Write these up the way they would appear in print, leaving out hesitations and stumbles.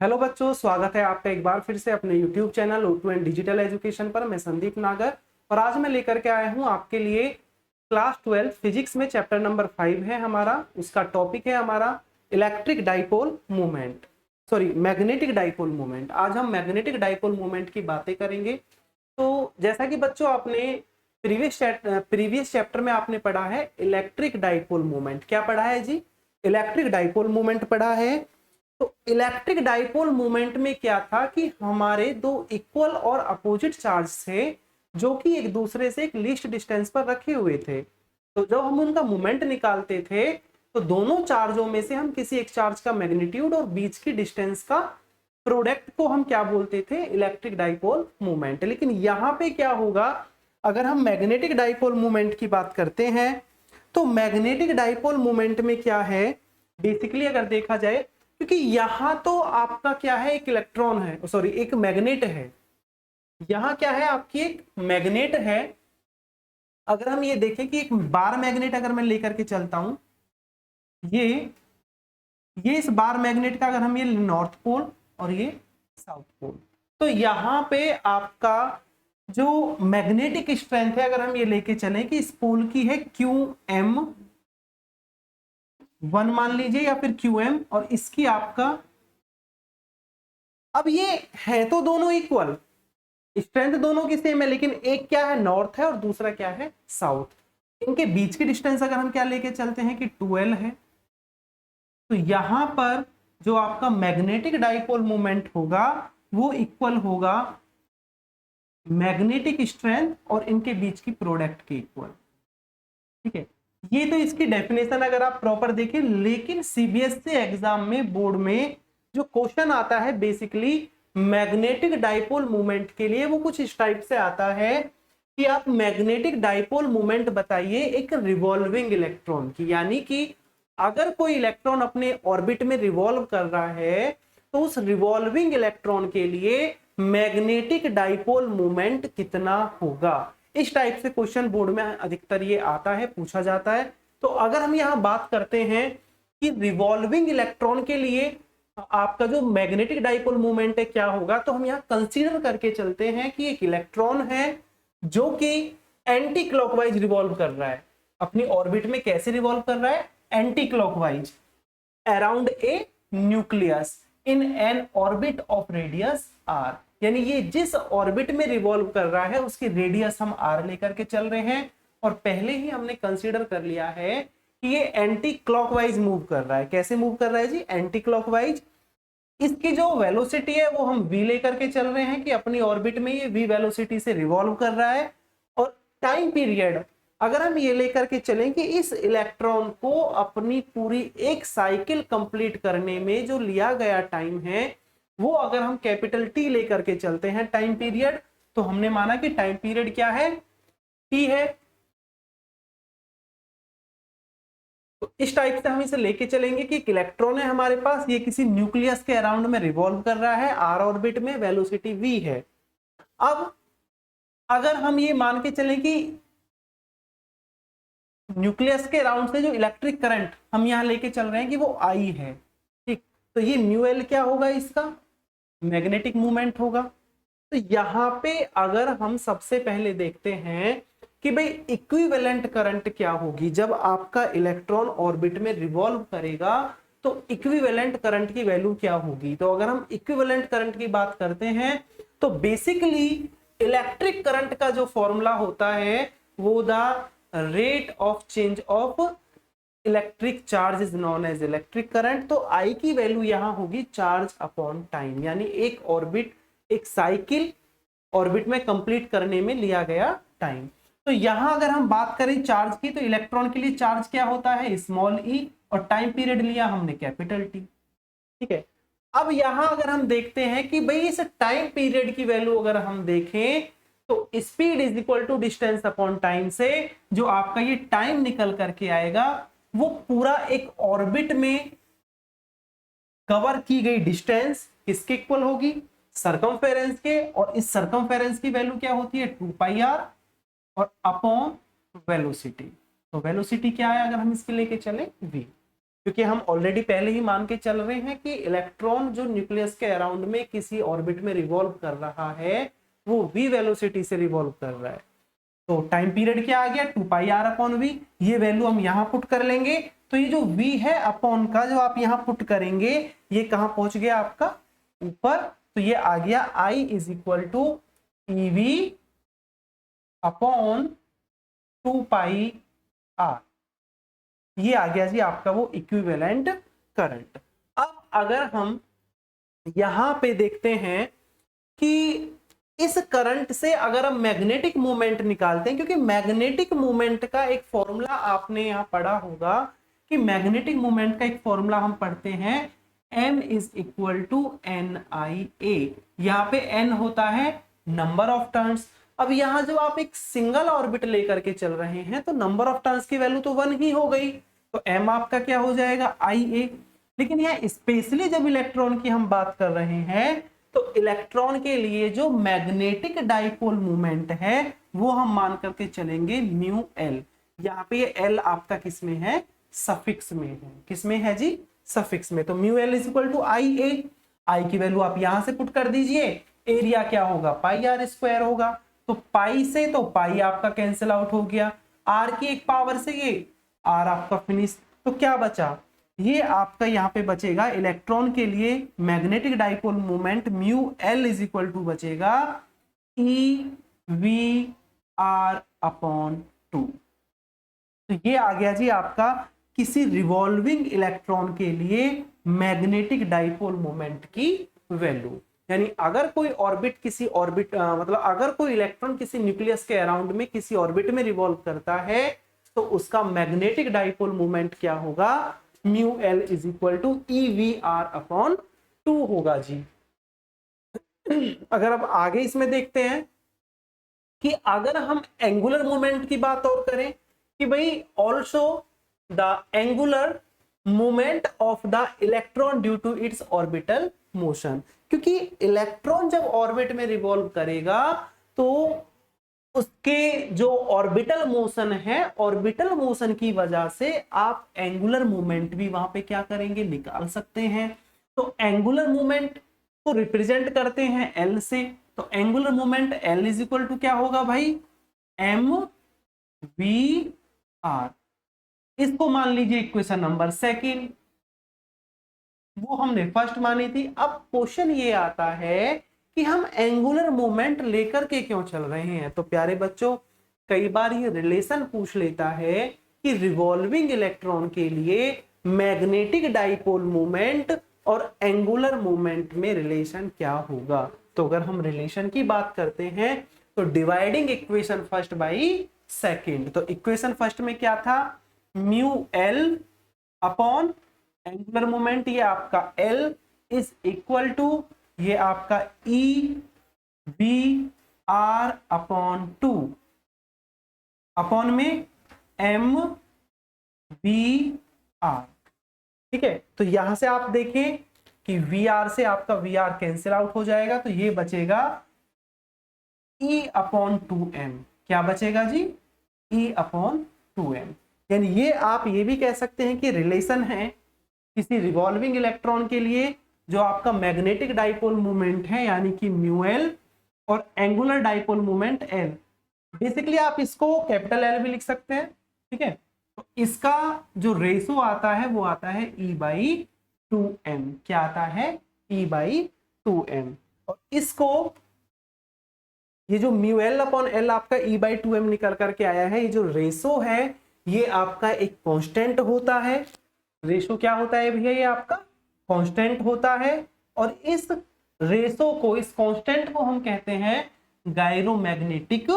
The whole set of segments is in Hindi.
हेलो बच्चों, स्वागत है आपका एक बार फिर से अपने YouTube channel O2 and digital education पर। मैं संदीप नागर और आज मैं लेकर के आया हूं आपके लिए क्लास 12 फिजिक्स में चैप्टर नंबर 5 है हमारा। उसका टॉपिक है हमारा electric dipole movement, sorry magnetic dipole movement. आज हम मैग्नेटिक डाइपोल मूवमेंट की बातें करेंगे। तो जैसा कि बच्चों आपने प्रीवियस चैप्टर में आपने पढ़ा है इलेक्ट्रिक डाइपोल मूवमेंट। क्या पढ़ा है जी? इलेक्ट्रिक डाइपोल मूवमेंट पढ़ा है। तो इलेक्ट्रिक डाइपोल मूवमेंट में क्या था कि हमारे दो इक्वल और अपोजिट चार्ज थे जो कि एक दूसरे से एक लीस्ट डिस्टेंस पर रखे हुए थे। तो जब हम उनका मूवमेंट निकालते थे तो दोनों चार्जों में से हम किसी एक चार्ज का मैग्नीट्यूड और बीच की डिस्टेंस का प्रोडक्ट को हम क्या बोलते थे? Electric dipole movement. लेकिन यहाँ पे क्या होगा, अगर हम मैग्नेटिक डाइपोल मूवमेंट की बात करते हैं तो मैग्नेटिक डाइपोल मूवमेंट में क्या है, बेसिकली अगर देखा जाए, क्योंकि यहां तो आपका क्या है, एक इलेक्ट्रॉन है, सॉरी एक मैग्नेट है। यहां क्या है, आपकी एक मैग्नेट है। अगर हम ये देखें कि एक बार मैग्नेट अगर मैं लेकर के चलता हूं, ये इस बार मैग्नेट का अगर हम ये नॉर्थ पोल और ये साउथ पोल, तो यहां पे आपका जो मैग्नेटिक स्ट्रेंथ है, अगर हम ये लेके चलें कि इस पोल की है QM1 मान लीजिए या फिर QM, और इसकी आपका, अब ये है तो दोनों इक्वल, स्ट्रेंथ दोनों की सेम है, लेकिन एक क्या है, नॉर्थ है और दूसरा क्या है, साउथ। इनके बीच की डिस्टेंस अगर हम क्या लेके चलते हैं कि 12 है, तो यहां पर जो आपका मैग्नेटिक डाइपोल मूवमेंट होगा वो इक्वल होगा मैग्नेटिक स्ट्रेंथ और इनके बीच की प्रोडक्ट के इक्वल। ठीक है, ये तो इसकी डेफिनेशन अगर आप प्रॉपर देखें। लेकिन सीबीएसई एग्जाम में, बोर्ड में जो क्वेश्चन आता है बेसिकली मैग्नेटिक डाइपोल मूवमेंट के लिए, वो कुछ इस टाइप से आता है कि आप मैग्नेटिक डाइपोल मूवमेंट बताइए एक रिवॉल्विंग इलेक्ट्रॉन की। यानी कि अगर कोई इलेक्ट्रॉन अपने ऑर्बिट में रिवॉल्व कर रहा है तो उस रिवॉल्विंग इलेक्ट्रॉन के लिए मैग्नेटिक डाइपोल मूवमेंट कितना होगा। इस टाइप से क्वेश्चन बोर्ड में अधिकतर ये आता है, पूछा जाता है। तो अगर हम यहां बात करते हैं कि रिवॉल्विंग इलेक्ट्रॉन के लिए आपका जो मैग्नेटिक डाइपोल मूवमेंट है क्या होगा, तो हम यहां कंसीडर करके चलते हैं कि एक इलेक्ट्रॉन है जो कि एंटी क्लॉकवाइज रिवॉल्व कर रहा है अपनी ऑर्बिट में। कैसे रिवॉल्व कर रहा है? Anti clockwise around a nucleus in an orbit of radius r। यानी ये जिस ऑर्बिट में रिवॉल्व कर रहा है उसकी रेडियस हम r लेकर के चल रहे हैं, और पहले ही हमने कंसीडर कर लिया है कि ये एंटी क्लॉकवाइज मूव कर रहा है। कैसे मूव कर रहा है जी? Anti clockwise. इसकी जो वेलोसिटी है वो हम v लेकर के चल रहे हैं कि अपनी ऑर्बिट में ये v वेलोसिटी से रिवॉल्व कर रहा है। और टाइम पीरियड अगर हम ये लेकर के चलें कि इस इलेक्ट्रॉन को अपनी पूरी एक साइकिल कंप्लीट करने में जो लिया गया टाइम है, वो अगर हम कैपिटल T लेकर के चलते हैं टाइम पीरियड, तो हमने माना कि टाइम पीरियड क्या है? T है। तो इस टाइप से हम इसे लेके चलेंगे कि एक इलेक्ट्रॉन है हमारे पास, ये किसी न्यूक्लियस के अराउंड में रिवॉल्व कर रहा है r ऑर्बिट में, वेलोसिटी v है। अब अगर हम ये मान के चलें कि न्यूक्लियस के अराउंड से जो इलेक्ट्रिक करंट हम यहां लेके चल रहे हैं कि वो I है, ठीक, तो ये म्यू एल क्या होगा? इसका मैग्नेटिक मूवमेंट होगा। तो यहां पे अगर हम सबसे पहले देखते हैं कि भाई इक्विवेलेंट करंट क्या होगी जब आपका इलेक्ट्रॉन ऑर्बिट में रिवॉल्व करेगा, तो इक्विवेलेंट करंट की वैल्यू क्या होगी। तो अगर हम इक्विवेलेंट करंट की बात करते हैं तो बेसिकली इलेक्ट्रिक करंट का जो फॉर्मूला होता है वो the rate of change of electric charge is known as electric current. तो आई की वैल्यू यहां होगी चार्ज अपॉन टाइम, यानी एक ऑर्बिट, एक साइकिल ऑर्बिट में कंप्लीट करने में लिया गया टाइम। तो यहां अगर हम बात करें चार्ज की, तो इलेक्ट्रॉन के लिए चार्ज क्या होता है? स्मॉल ई, और टाइम पीरियड लिया हमने कैपिटल टी। ठीक है, अब यहां अगर हम देखते हैं कि भाई इस टाइम पीरियड की वैल्यू अगर हम देखें तो speed is equal to distance upon time से जो आपका ये टाइम निकल करके आएगा वो पूरा एक ऑर्बिट में कवर की गई डिस्टेंस किसके इक्वल होगी? सरकमफेरेंस के। और इस सरकमफेरेंस की वैल्यू क्या होती है? 2πr और अपॉन वेलोसिटी। तो वेलोसिटी क्या है अगर हम इसके लेके चले? v। क्योंकि हम ऑलरेडी पहले ही मान के चल रहे हैं कि इलेक्ट्रॉन जो न्यूक्लियस के अराउंड में किसी ऑर्बिट में रिवॉल्व कर रहा है वो v वेलोसिटी से रिवॉल्व कर रहा है। तो टाइम पीरियड क्या आ गया 2πr/v, ये वैल्यू हम यहां पुट कर लेंगे। तो ये जो v है अपॉन का जो आप यहां पुट करेंगे ये कहां पहुंच गया आपका ऊपर, तो ये आ गया I = EV अपॉन 2πr। ये आ गया जी आपका वो इक्विवेलेंट करंट। अब अगर हम यहां पे देखते हैं कि इस करंट से अगर हम मैग्नेटिक मोमेंट निकालते हैं, क्योंकि मैग्नेटिक मोमेंट का एक फॉर्मूला आपने यहां पढ़ा होगा कि मैग्नेटिक मोमेंट का एक फॉर्मूला हम पढ़ते हैं M = NIA। यहाँ पे N होता है नंबर ऑफ टर्न्स। अब यहाँ जो आप एक सिंगल ऑर्बिट लेकर के चल रहे हैं तो नंबर ऑफ टर्न्स की वैल्यू तो 1 ही हो गई, तो M आपका क्या हो जाएगा IA। लेकिन यहाँ स्पेशली जब इलेक्ट्रॉन की हम बात कर रहे हैं तो इलेक्ट्रॉन के लिए जो मैग्नेटिक डाइपोल मूवमेंट है वो हम मान करके चलेंगे μL। यहाँ पे ये L आपका किसमें है, सफिक्स में है। किसमें है जी, सफिक्स में। तो μL = IA। I की वैल्यू आप यहां से पुट कर दीजिए, एरिया क्या होगा πr² होगा। तो पाई से तो पाई आपका कैंसिल आउट हो गया, r की एक पावर से ये r आपका फिनिश। तो क्या बचा, ये आपका यहाँ पे बचेगा इलेक्ट्रॉन के लिए मैग्नेटिक डाइपोल मोमेंट μL = बचेगा EVr/2। तो ये आ गया जी आपका किसी रिवॉल्विंग इलेक्ट्रॉन के लिए मैग्नेटिक डाइपोल मोमेंट की वैल्यू। यानी अगर कोई ऑर्बिट किसी ऑर्बिट मतलब अगर कोई इलेक्ट्रॉन किसी न्यूक्लियस के अराउंड में किसी ऑर्बिट में रिवॉल्व करता है तो उसका मैग्नेटिक डाइपोल मोमेंट क्या होगा, μL = EVr/2 होगा जी। अगर अब आगे इसमें देखते हैं कि अगर हम एंगुलर मोमेंट की बात और करें कि भाई also the angular movement of the electron due to its orbital motion, क्योंकि इलेक्ट्रॉन जब ऑर्बिट में रिवॉल्व करेगा तो उसके जो ऑर्बिटल मोशन है, ऑर्बिटल मोशन की वजह से आप एंगुलर मूवमेंट भी वहां पे क्या करेंगे, निकाल सकते हैं। तो एंगुलर मूवमेंट को रिप्रेजेंट करते हैं L से, तो एंगुलर मूवमेंट L = क्या होगा भाई, mvr। इसको मान लीजिए इक्वेशन नंबर सेकंड, वो हमने फर्स्ट मानी थी। अब क्वेश्चन ये आता है कि हम एंगुलर मोमेंट लेकर के क्यों चल रहे हैं। तो प्यारे बच्चों, कई बार ये रिलेशन पूछ लेता है कि रिवॉल्विंग इलेक्ट्रॉन के लिए मैग्नेटिक डाइपोल मोमेंट और एंगुलर मोमेंट में रिलेशन क्या होगा। तो अगर हम रिलेशन की बात करते हैं तो dividing equation first by second. तो इक्वेशन फर्स्ट में क्या था, μL अपॉन एंगुलर मोमेंट, ये आपका L = ये आपका EVr/2 अपॉन में mvr। ठीक है, तो यहां से आप देखें कि Vr से आपका Vr कैंसिल आउट हो जाएगा, तो ये बचेगा E/2m। क्या बचेगा जी, E/2m। यानी ये आप ये भी कह सकते हैं कि रिलेशन है किसी रिवॉल्विंग इलेक्ट्रॉन के लिए जो आपका मैग्नेटिक डाइपोल मूवमेंट है यानी कि μL और angular dipole movement L। Basically आप इसको कैपिटल L भी लिख सकते हैं। ठीक है, तो इसका जो रेशो आता है वो आता है E/2m। क्या आता है, E/2m। और इसको ये जो μL/L आपका E/2m निकल करके आया है, ये जो रेशो है ये आपका एक कांस्टेंट होता है। रेशो क्या होता है भैया, ये आपका कांस्टेंट होता है। और इस रेशो को, इस कांस्टेंट को हम कहते हैं गायरोमैग्नेटिक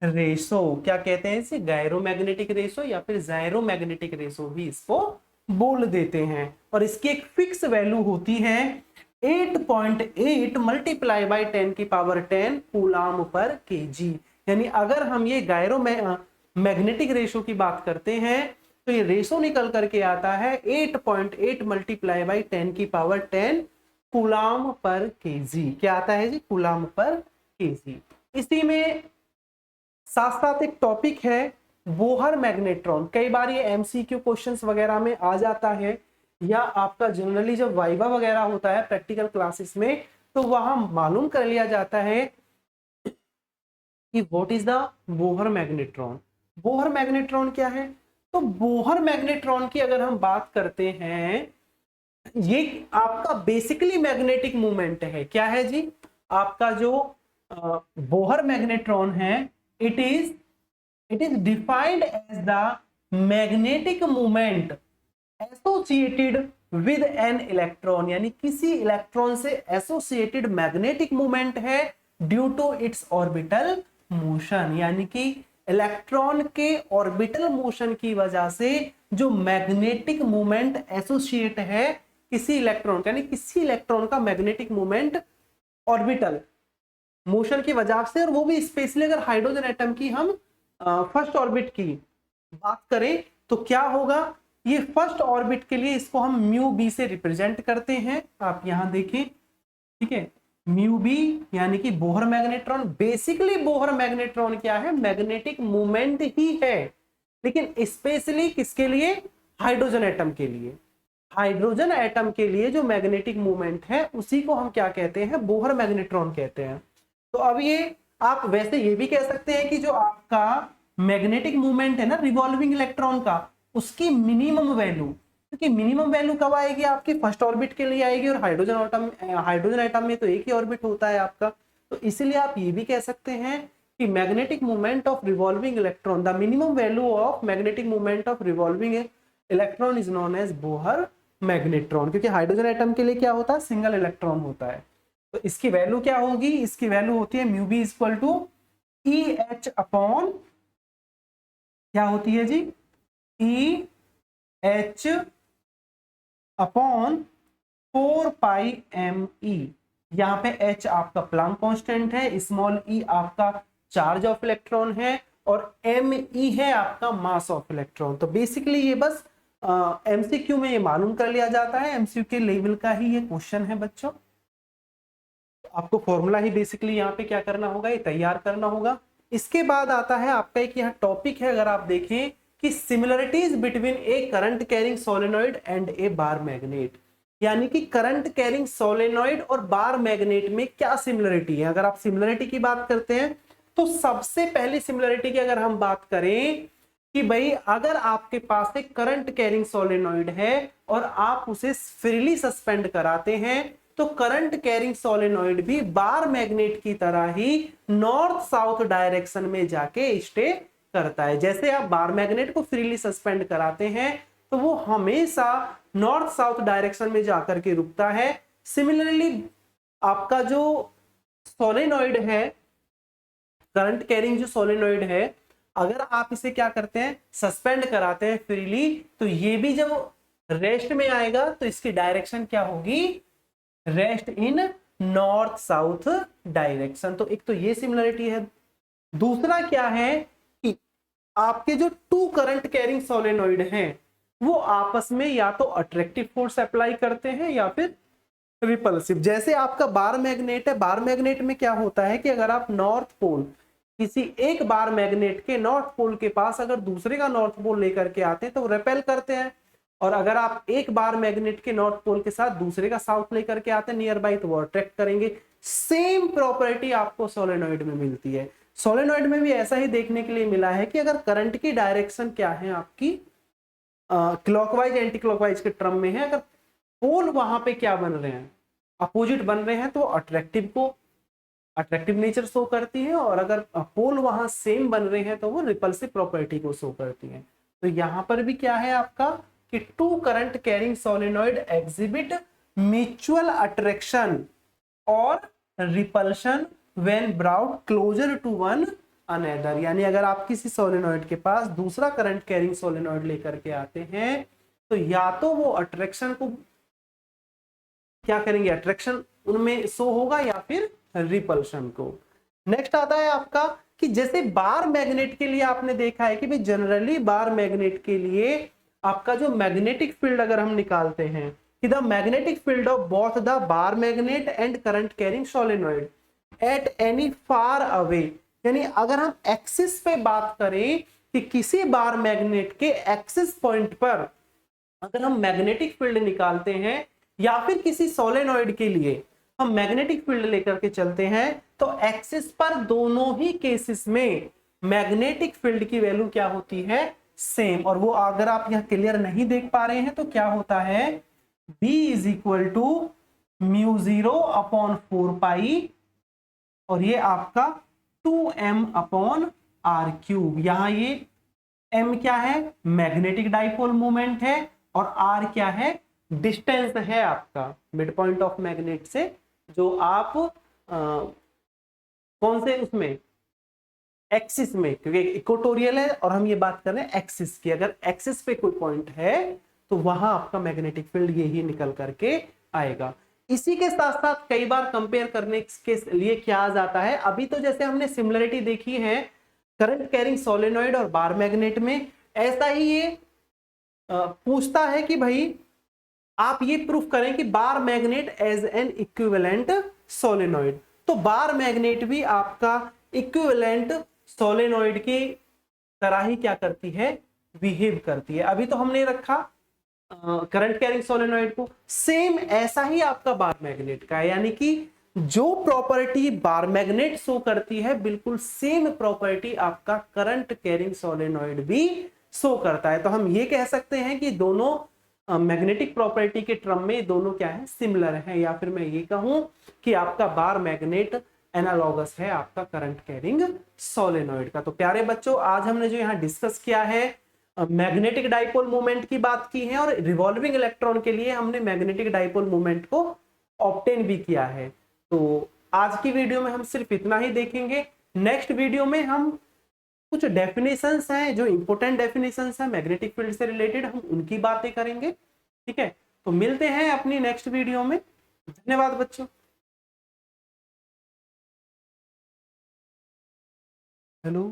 रेशो। क्या कहते हैं इसे, गायरोमैग्नेटिक रेशो या फिर जायरोमैग्नेटिक रेशो भी इसको बोल देते हैं। और इसकी एक फिक्स वैल्यू होती है 8.8 × 10⁻10 कूलाम/kg। यानी अगर हम ये गायरोमैग्नेटिक रेशो की बात करते हैं तो ये रेशो निकल करके आता है 8.8 × 10⁻10 कूलाम/kg। क्या आता है जी, कूलाम/kg। इसी में साथ साथ एक टॉपिक है बोहर मैग्नेट्रॉन, कई बार ये एमसीक्यू क्वेश्चंस वगैरह में आ जाता है, या आपका जनरली जब वाइवा वगैरह होता है प्रैक्टिकल क्लासेस में, तो वहां मालूम कर लिया जाता है कि what is the Bohr magnetron. Bohr magnetron क्या है? तो बोहर मैग्नेट्रॉन की अगर हम बात करते हैं, ये आपका बेसिकली मैग्नेटिक मूवमेंट है। क्या है जी? आपका जो बोहर मैग्नेट्रॉन है, it is defined as the magnetic movement associated with an electron, यानी किसी इलेक्ट्रॉन से एसोसिएटेड मैग्नेटिक मूवमेंट है due to its orbital motion, यानी कि इलेक्ट्रॉन के ऑर्बिटल मोशन की वजह से जो मैग्नेटिक मूवमेंट एसोसिएट है किसी इलेक्ट्रॉन का, यानी किसी इलेक्ट्रॉन का मैग्नेटिक मूवमेंट ऑर्बिटल मोशन की वजह से, और वो भी स्पेशली अगर हाइड्रोजन एटम की हम फर्स्ट ऑर्बिट की बात करें तो क्या होगा? ये फर्स्ट ऑर्बिट के लिए इसको हम म्यू बी से रिप्रेजेंट करते हैं। आप यहां देखें, ठीक है, म्यू बी यानी कि Bohr magnetron. Basically Bohr magnetron क्या है? मैग्नेटिक मूवमेंट ही है, लेकिन स्पेशली किसके लिए? हाइड्रोजन एटम के लिए। हाइड्रोजन एटम के लिए जो मैग्नेटिक मूवमेंट है उसी को हम क्या कहते हैं? बोहर मैग्नेट्रॉन कहते हैं। तो अब ये आप वैसे ये भी कह सकते हैं कि जो आपका मैग्नेटिक मूवमेंट है ना रिवॉल्विंग इलेक्ट्रॉन का, उसकी मिनिमम वैल्यू, क्योंकि मिनिमम वैल्यू कब आएगी? आपकी फर्स्ट ऑर्बिट के लिए आएगी, और हाइड्रोजन एटम में तो एक ही ऑर्बिट होता है आपका। तो इसीलिए आप ये भी कह सकते हैं कि magnetic movement of revolving electron, the minimum value of magnetic movement of revolving electron is known as Bohr magnetron, क्योंकि हाइड्रोजन एटम के लिए क्या होता है? सिंगल इलेक्ट्रॉन होता है। तो इसकी वैल्यू क्या होगी? इसकी वैल्यू होती है mu B equal to E H upon, क्या होती है जी? E H upon 4 pi M E. यहाँ पे एच आपका प्लैंक कांस्टेंट है, स्मॉल ई आपका चार्ज ऑफ इलेक्ट्रॉन है, और एम ई है आपका मास ऑफ इलेक्ट्रॉन। तो बेसिकली ये बस एमसीक्यू में ये मालूम कर लिया जाता है, एमसीक्यू के लेवल का ही ये क्वेश्चन है बच्चों। आपको फॉर्मूला ही बेसिकली यहाँ पे क्या करना होगा? ये तैयार करना होगा। इसके बाद आता है आपका एक यहाँ टॉपिक है, अगर आप देखें कि similarities between A current carrying solenoid and A bar magnet, यानी कि करंट कैरिंग सोलेनॉइड और बार मैग्नेट में क्या सिमिलरिटी है। अगर आप सिमिलरिटी की बात करते हैं तो सबसे पहली सिमिलरिटी की अगर हम बात करें कि भाई अगर आपके पास एक करंट कैरिंग सोलेनॉइड है और आप उसे फ्रीली सस्पेंड कराते हैं, तो करंट कैरिंग सोलेनॉइड भी बार मैग्नेट की तरह ही नॉर्थ साउथ डायरेक्शन में जाके स्टे करता है। जैसे आप बार मैग्नेट को फ्रीली सस्पेंड कराते हैं तो वो हमेशा नॉर्थ साउथ डायरेक्शन में जाकर के रुकता है। सिमिलरली आपका जो सोलेनॉइड है, करंट कैरिंग जो सोलेनॉइड है, अगर आप इसे क्या करते हैं? सस्पेंड कराते हैं फ्रीली, तो ये भी जब रेस्ट में आएगा तो इसकी डायरेक्शन क्या होगी? Rest in north south direction. तो एक तो ये सिमिलरिटी है। दूसरा क्या है कि आपके जो टू करंट कैरिंग सोलेनॉइड हैं वो आपस में या तो अट्रैक्टिव फोर्स अप्लाई करते हैं या फिर रिपल्सिव। जैसे आपका बार मैग्नेट है, बार मैग्नेट में क्या होता है कि अगर आप नॉर्थ पोल, किसी एक बार मैग्नेट के नॉर्थ पोल के पास अगर दूसरे का नॉर्थ पोल लेकर के आते हैं तो रेपेल करते हैं, और अगर आप एक बार मैग्नेट के नॉर्थ पोल के साथ दूसरे का साउथ लेकर के आते हैं नियर बाई, तो वो अट्रैक्ट करेंगे। सेम प्रॉपर्टी आपको सोलेनॉइड में मिलती है। सोलेनॉइड में भी ऐसा ही देखने के लिए मिला है कि अगर करंट की डायरेक्शन क्या है आपकी, क्लॉकवाइज एंटी क्लॉकवाइज के टर्म में है, अगर पोल वहां पे क्या बन रहे हैं? अपोजिट बन रहे हैं, तो अट्रैक्टिव नेचर शो करती है, और अगर पोल वहां सेम बन रहे हैं तो वो रिपल्सिव प्रॉपर्टी को शो करती है। तो यहां पर भी क्या है आपका कि two current carrying solenoid exhibit mutual attraction और repulsion when brought closer to one another. यानी अगर आप किसी सोलेनॉइड के पास दूसरा करंट कैरिंग सोलेनॉइड लेकर के आते हैं तो या तो वो अट्रैक्शन को क्या करेंगे? अट्रैक्शन उनमें शो होगा या फिर रिपल्शन को। नेक्स्ट आता है आपका कि जैसे बार मैग्नेट के लिए आपने देखा है कि भाई जनरली बार मैग्नेट के लिए आपका जो मैग्नेटिक फील्ड अगर हम निकालते हैं कि the magnetic field of both the bar magnet and current carrying solenoid at any far away, यानी अगर हम एक्सिस पे बात करें कि किसी बार मैग्नेट के एक्सिस पॉइंट पर अगर हम मैग्नेटिक फील्ड निकालते हैं या फिर किसी सोलेनॉइड के लिए हम मैग्नेटिक फील्ड लेकर के चलते हैं तो एक्सिस पर दोनों ही केसेस में मैग्नेटिक फील्ड की वैल्यू क्या होती है, सेम। और वो अगर आप यहां क्लियर नहीं देख पा रहे हैं तो क्या होता है, B is equal to μ0 upon 4 pi और ये आपका 2m अपॉन r क्यूब। यहां ये m क्या है, मैग्नेटिक डाइपोल मोमेंट है और r क्या है, डिस्टेंस है आपका मिड पॉइंट ऑफ मैग्नेट से, जो आप कौन से उसमें एक्सिस में, क्योंकि इक्वेटोरियल है और हम ये बात कर रहे हैं एक्सिस की, अगर एक्सिस पे कोई पॉइंट है तो वहां आपका मैग्नेटिक फील्ड यही निकल करके आएगा। इसी के साथ साथ कई बार कंपेयर करने के लिए क्या आ जाता है, अभी तो जैसे हमने सिमिलरिटी देखी है करंट कैरिंग सोलेनॉइड और बार मैग्नेट में, ऐसा ही ये पूछता है कि भाई आप ये प्रूफ करें कि bar magnet as an equivalent solenoid. तो बार मैग्नेट भी आपका इक्विवेलेंट सोलेनॉइड की तरह ही क्या करती है, बिहेव करती है। अभी तो हमने रखा करंट कैरिंग सोलेनॉइड को, सेम ऐसा ही आपका बार मैग्नेट का है, यानी कि जो प्रॉपर्टी बार मैग्नेट शो करती है बिल्कुल सेम प्रॉपर्टी आपका करंट कैरिंग सोलेनॉइड भी शो करता है। तो हम ये कह सकते हैं कि दोनों मैग्नेटिक प्रॉपर्टी के टर्म में दोनों क्या है, सिमिलर है, या फिर मैं ये कहूं कि आपका बार मैग्नेट एनालॉगस है आपका करंट कैरिंग सोलेनॉइड का। तो प्यारे बच्चों, आज हमने जो यहाँ डिस्कस किया है मैग्नेटिक डाइपोल मोमेंट की बात की है और रिवॉल्विंग इलेक्ट्रॉन के लिए हमने मैग्नेटिक डाइपोल मोमेंट को ऑब्टेन भी किया है। तो आज की वीडियो में हम सिर्फ इतना ही देखेंगे। नेक्स्ट वीडियो में हम कुछ डेफिनेशंस हैं जो इंपॉर्टेंट डेफिनेशंस हैं मैग्नेटिक फील्ड से रिलेटेड, हम उनकी बातें करेंगे। ठीक है, तो मिलते हैं अपनी नेक्स्ट वीडियो में। धन्यवाद बच्चों। हेलो।